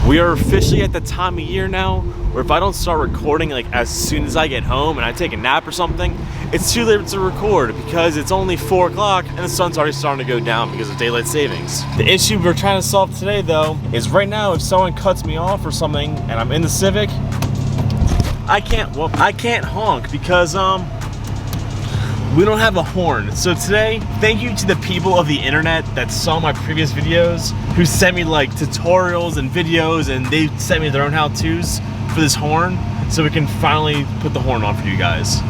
We are officially at the time of year now where if I don't start recording like as soon as I get home and I take a nap or something, it's too late to record because it's only 4 o'clock and the sun's already starting to go down because of daylight savings. The issue we're trying to solve today though is right now if someone cuts me off or something and I'm in the Civic, I can't honk because we don't have a horn. So today, thank you to the people of the internet that saw my previous videos, who sent me like tutorials and videos, and they sent me their own how-tos for this horn, so we can finally put the horn on for you guys.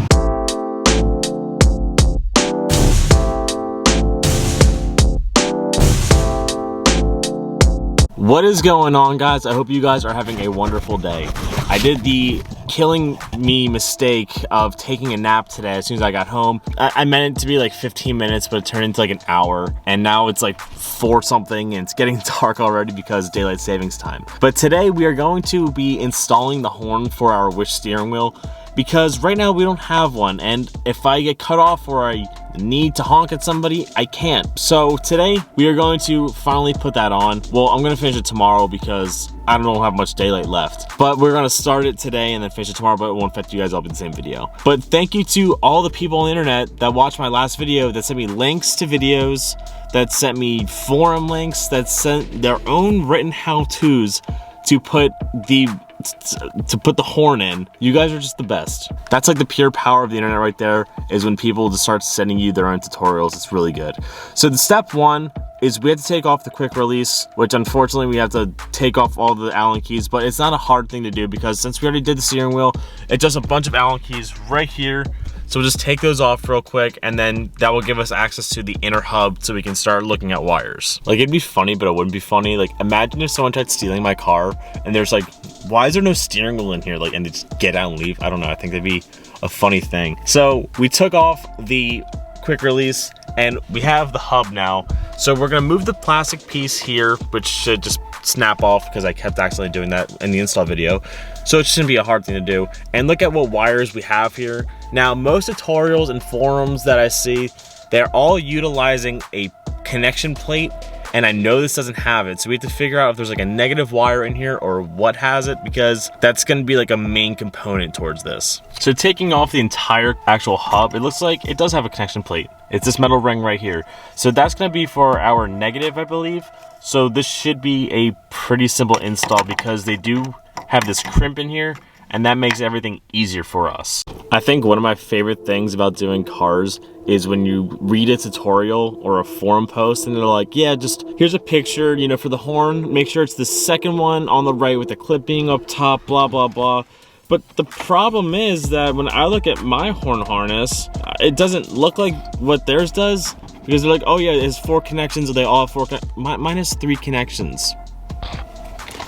What is going on, guys? I hope you guys are having a wonderful day. I did the killing me mistake of taking a nap today as soon as I got home. I meant it to be like 15 minutes, but it turned into like an hour, and now it's like 4 something and it's getting dark already because daylight savings time. But today we are going to be installing the horn for our Wish steering wheel because right now we don't have one, and if I get cut off or I need to honk at somebody, I can't. So today we are going to finally put that on. Well, I'm gonna finish it tomorrow because I don't have much daylight left, but we're gonna start it today and then finish it tomorrow, but it won't affect you guys. I'll be in the same video. But thank you to all the people on the internet that watched my last video, that sent me links to videos, that sent me forum links, that sent their own written how-tos to put the horn in. You guys are just the best. That's like the pure power of the internet right there, is when people just start sending you their own tutorials. It's really good. So the step one is we have to take off the quick release, which unfortunately we have to take off all the Allen keys, but it's not a hard thing to do because since we already did the steering wheel, it's just a bunch of Allen keys right here. So we'll just take those off real quick, and then that will give us access to the inner hub so we can start looking at wires. Like, it'd be funny, but it wouldn't be funny. Like, imagine if someone tried stealing my car and there's like, why is there no steering wheel in here? Like, and they just get out and leave. I don't know. I think that'd be a funny thing. So we took off the quick release and we have the hub now. So we're gonna move the plastic piece here, which should just snap off because I kept accidentally doing that in the install video. So it shouldn't be a hard thing to do. And look at what wires we have here. Now, most tutorials and forums that I see, they're all utilizing a connection plate, and I know this doesn't have it. So we have to figure out if there's like a negative wire in here or what has it, because that's gonna be like a main component towards this. So taking off the entire actual hub, it looks like it does have a connection plate. It's this metal ring right here. So that's gonna be for our negative, I believe. So this should be a pretty simple install because they do have this crimp in here, and that makes everything easier for us. I think one of my favorite things about doing cars is when you read a tutorial or a forum post and they're like, yeah, just here's a picture, you know, for the horn, make sure it's the second one on the right with the clip being up top, blah, blah, blah. But the problem is that when I look at my horn harness, it doesn't look like what theirs does, because they're like, oh yeah, it has 4 connections, they all have 4 mine has 3 connections.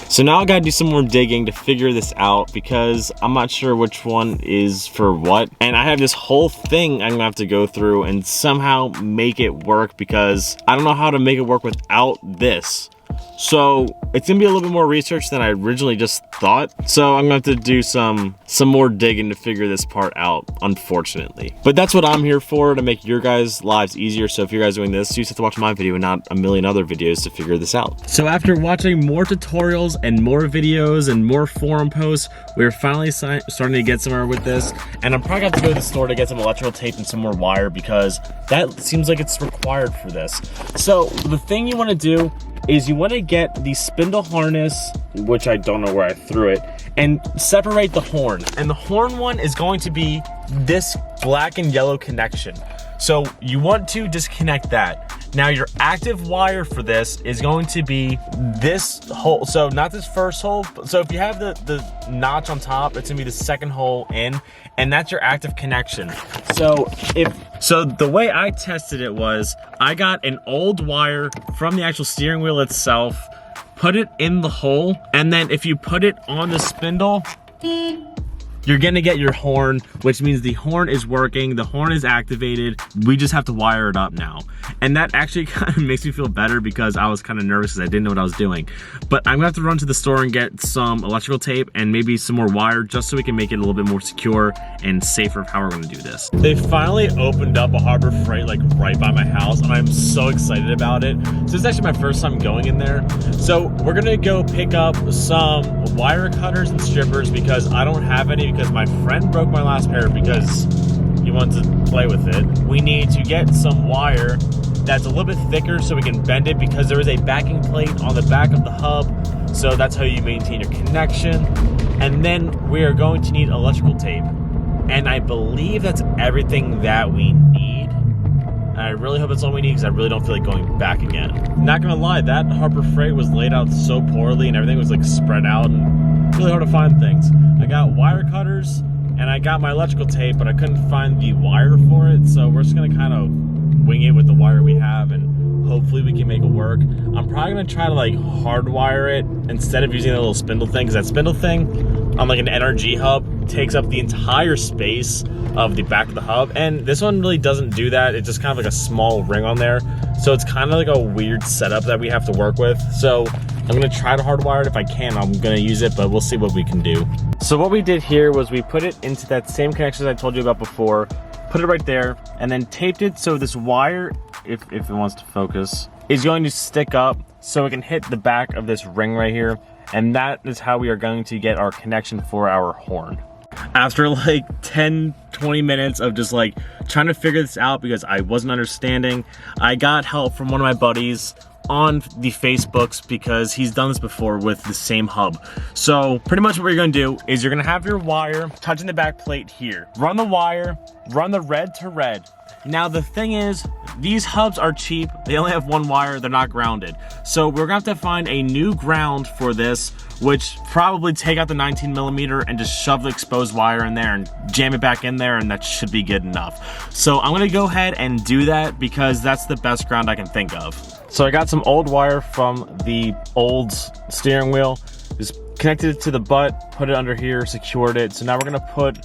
So now I gotta do some more digging to figure this out because I'm not sure which one is for what. And I have this whole thing I'm gonna have to go through and somehow make it work because I don't know how to make it work without this. So it's gonna be a little bit more research than I originally just thought. So I'm gonna have to do some more digging to figure this part out, unfortunately. But that's what I'm here for, to make your guys' lives easier. So if you guys are doing this, you just have to watch my video and not a million other videos to figure this out. So after watching more tutorials and more videos and more forum posts, we're finally starting to get somewhere with this. And I'm probably gonna have to go to the store to get some electrical tape and some more wire because that seems like it's required for this. So the thing you wanna do is you want to get the spindle harness, which I don't know where I threw it, and separate the horn. And the horn one is going to be this black and yellow connection. So you want to disconnect that. Now your active wire for this is going to be this hole. So not this first hole. So if you have the notch on top, it's gonna be the second hole in, and that's your active connection. So the way I tested it was, I got an old wire from the actual steering wheel itself, put it in the hole, and then if you put it on the spindle, you're gonna get your horn, which means the horn is working, the horn is activated. We just have to wire it up now. And that actually kind of makes me feel better because I was kind of nervous because I didn't know what I was doing. But I'm gonna have to run to the store and get some electrical tape and maybe some more wire just so we can make it a little bit more secure and safer of how we're gonna do this. They finally opened up a Harbor Freight like right by my house and I'm so excited about it. So this is actually my first time going in there. So we're gonna go pick up some wire cutters and strippers because I don't have any because my friend broke my last pair because he wanted to play with it. We need to get some wire that's a little bit thicker so we can bend it because there is a backing plate on the back of the hub. So that's how you maintain your connection. And then we are going to need electrical tape. And I believe that's everything that we need. And I really hope that's all we need because I really don't feel like going back again. Not gonna lie, that Harbor Freight was laid out so poorly and everything was like spread out and really hard to find things. I got wire cutters and I got my electrical tape, but I couldn't find the wire for it. So we're just gonna kind of wing it with the wire we have and hopefully we can make it work. I'm probably gonna try to like hardwire it instead of using the little spindle thing because that spindle thing on like an NRG hub takes up the entire space of the back of the hub, and this one really doesn't do that. It's just kind of like a small ring on there, so it's kind of like a weird setup that we have to work with. So I'm gonna try to hardwire it. If I can, I'm gonna use it, but we'll see what we can do. So what we did here was we put it into that same connection I told you about before, put it right there, and then taped it so this wire, if it wants to focus, is going to stick up so it can hit the back of this ring right here, and that is how we are going to get our connection for our horn. After like 10-20 minutes of just like trying to figure this out because I wasn't understanding, I got help from one of my buddies on the Facebooks because he's done this before with the same hub. So pretty much what you're gonna do is you're gonna have your wire touching the back plate here. Run the wire, run the red to red. Now the thing is, these hubs are cheap. They only have one wire, they're not grounded. So we're gonna have to find a new ground for this, which probably take out the 19mm and just shove the exposed wire in there and jam it back in there, and that should be good enough. So I'm gonna go ahead and do that because that's the best ground I can think of. So I got some old wire from the old steering wheel, just connected it to the butt, put it under here, secured it. So now we're gonna put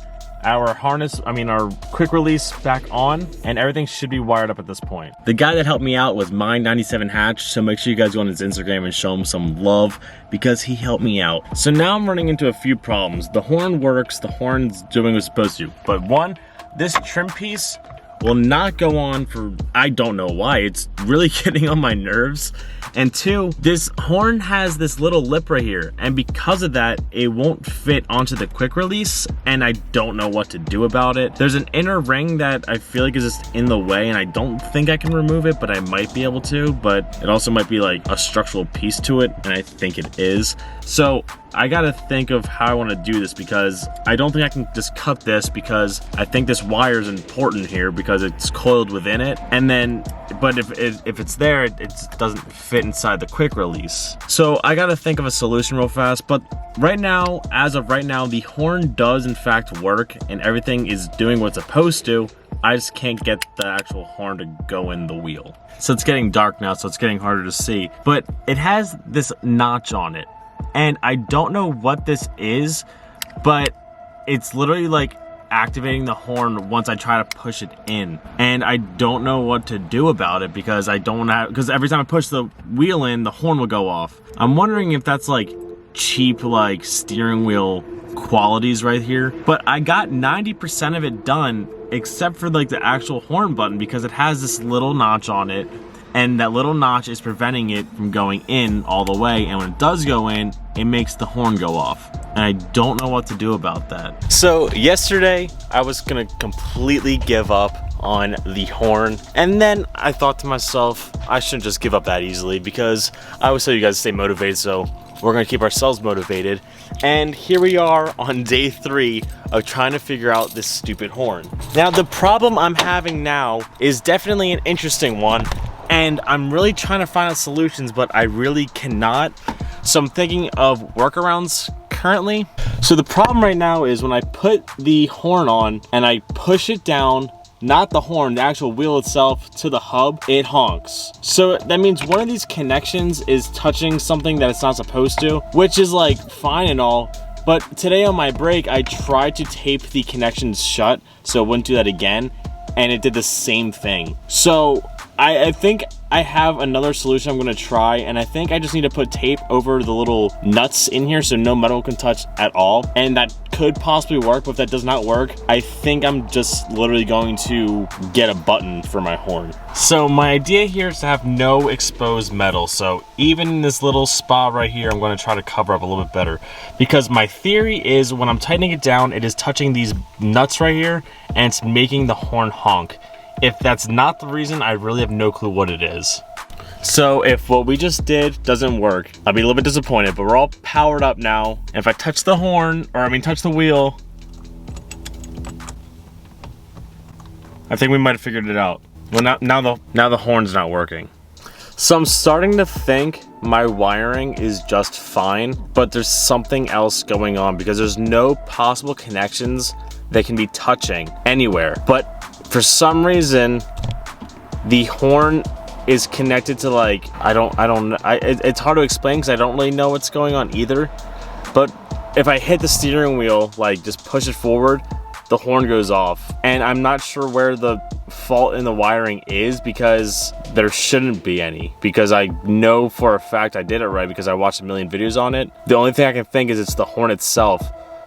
our harness, our quick release back on, and everything should be wired up at this point. The guy that helped me out was Mine97 Hatch, so make sure you guys go on his Instagram and show him some love because he helped me out. So now I'm running into a few problems. The horn works, the horn's doing what it's supposed to, but one, this trim piece will not go on for, I don't know why, it's really getting on my nerves. And two, this horn has this little lip right here, and because of that, it won't fit onto the quick release, and I don't know what to do about it. There's an inner ring that I feel like is just in the way, and I don't think I can remove it, but I might be able to, but it also might be like a structural piece to it, and I think it is. So I gotta think of how I wanna do this because I don't think I can just cut this because I think this wire is important here because it's coiled within it. And then, but if it's there, it doesn't fit inside the quick release. So I gotta think of a solution real fast, but right now, as of right now, the horn does in fact work and everything is doing what it's supposed to. I just can't get the actual horn to go in the wheel. So it's getting dark now, so it's getting harder to see, but it has this notch on it. And I don't know what this is, but it's literally like activating the horn once I try to push it in. And I don't know what to do about it because I don't have, because every time I push the wheel in, the horn will go off. I'm wondering if that's like cheap, like steering wheel qualities right here. But I got 90% of it done except for like the actual horn button because it has this little notch on it. And that little notch is preventing it from going in all the way. And when it does go in, it makes the horn go off. And I don't know what to do about that. So yesterday, I was gonna completely give up on the horn. And then I thought to myself, I shouldn't just give up that easily because I always tell you guys to stay motivated. So we're gonna keep ourselves motivated. And here we are on day 3 of trying to figure out this stupid horn. Now, the problem I'm having now is definitely an interesting one. And I'm really trying to find out solutions, but I really cannot. So I'm thinking of workarounds currently. So the problem right now is when I put the horn on and I push it down, not the horn, the actual wheel itself to the hub, it honks. So that means one of these connections is touching something that it's not supposed to, which is like fine and all, But today on my break, I tried to tape the connections shut so it wouldn't do that again, and it did the same thing. So I think I have another solution I'm gonna try, and I think I just need to put tape over the little nuts in here so no metal can touch at all. And that could possibly work, but if that does not work, I think I'm just literally going to get a button for my horn. So my idea here is to have no exposed metal. So even in this little spot right here, I'm gonna try to cover up a little bit better, because my theory is when I'm tightening it down, it is touching these nuts right here and it's making the horn honk. If that's not the reason, I really have no clue what it is. So if what we just did doesn't work, I'll be a little bit disappointed, but we're all powered up now. And if I touch the horn, or I mean touch the wheel, I think we might have figured it out. Well, now the horn's not working. So I'm starting to think my wiring is just fine, but there's something else going on because there's no possible connections that can be touching anywhere. But for some reason, the horn is connected to like, it's hard to explain because I don't really know what's going on either. But if I hit the steering wheel, like just push it forward, the horn goes off. And I'm not sure where the fault in the wiring is because there shouldn't be any, because I know for a fact I did it right because I watched a million videos on it. The only thing I can think is it's the horn itself.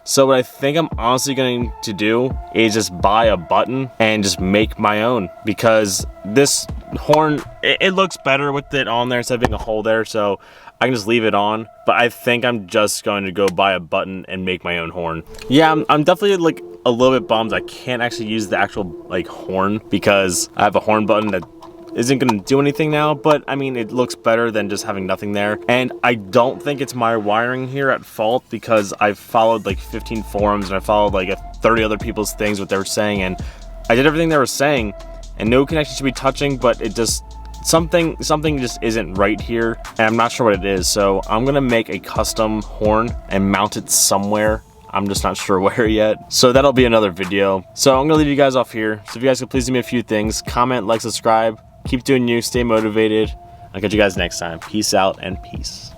So what I think I'm honestly going to do is just buy a button and just make my own, because this horn, it looks better with it on there instead of being a hole there, so I can just leave it on. But I think I'm just going to go buy a button and make my own horn. Yeah, I'm definitely like a little bit bummed I can't actually use the actual like horn, because I have a horn button that isn't gonna do anything now, but I mean, it looks better than just having nothing there. And I don't think it's my wiring here at fault, because I've followed like 15 forums and I followed like 30 other people's things, what they were saying, and I did everything they were saying, and no connection should be touching, but it just, something just isn't right here, and I'm not sure what it is. So I'm gonna make a custom horn and mount it somewhere. I'm just not sure where yet. So that'll be another video. So I'm gonna leave you guys off here. So if you guys could please do me a few things: comment, like, subscribe, keep doing you, stay motivated. I'll catch you guys next time. Peace out and peace.